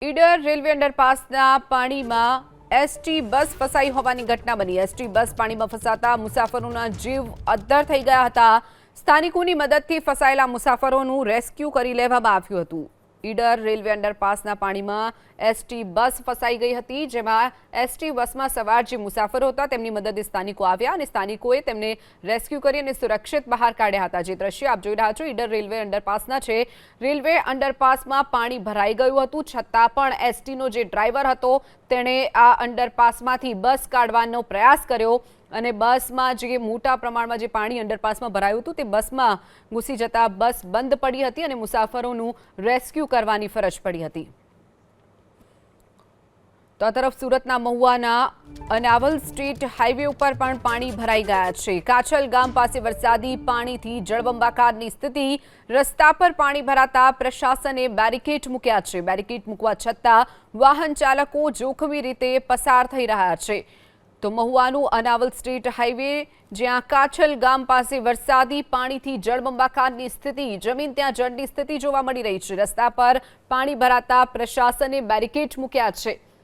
Idar railway અંડરપાસના પાણીમાં ST bus ફસાઈ હોવાની ઘટના બની। એસટી બસ પાણીમાં ફસાતા મુસાફરોના જીવ અદ્ધર થઈ ગયા હતા। સ્થાનિકોની મદદથી ફસાયેલા મુસાફરોનું રેસ્ક્યુ કરી લેવામાં આવ્યું હતું। ઈડર રેલવે અંડરપાસના પાણીમાં એસટી બસ ફસાઈ ગઈ હતી, જેમાં એસટી બસમાં સવાર જે મુસાફરો હતા તેમની મદદે સ્થાનિકો આવ્યા અને સ્થાનિકોએ તેમને રેસ્ક્યુ કરી અને સુરક્ષિત બહાર કાઢ્યા હતા। જે દ્રશ્ય આપ જોઈ રહ્યા છો ઈડર રેલવે અંડરપાસના છે। રેલવે અંડરપાસમાં પાણી ભરાઈ ગયું હતું, છતાં પણ એસટીનો જે ડ્રાઈવર હતો તેણે આ અંડરપાસમાંથી બસ કાઢવાનો પ્રયાસ કર્યો અને બસમાં જે મોટા પ્રમાણમાં જે પાણી અંડરપાસમાં ભરાયું હતું તે બસમાં ઘૂસી જતા બસ બંધ પડી હતી અને મુસાફરોનું રેસ્ક્યુ કરવાની ફરજ પડી હતી। તો આ તરફ સુરતના મહુવાના અનાવલ સ્ટ્રીટ હાઈવે ઉપર પણ પાણી ભરાઈ ગયા છે। કાછલ ગામ પાસે વરસાદી પાણીથી જળબંબાકારની સ્થિતિ। રસ્તા પર પાણી ભરાતા પ્રશાસને બેરિકેડ મૂક્યા છે। બેરિકેડ મૂકવા છતાં વાહન ચાલકો જોખમી રીતે પસાર થઈ રહ્યા છે। તો મહુવાનું અનાવલ સ્ટ્રીટ હાઈવે, જ્યાં કાછલ ગામ પાસે વરસાદી પાણીથી જળબંબાકારની સ્થિતિ, જમીન ત્યાં જળની સ્થિતિ જોવા મળી રહી છે। રસ્તા પર પાણી ભરાતા પ્રશાસને બેરિકેડ મૂક્યા છે।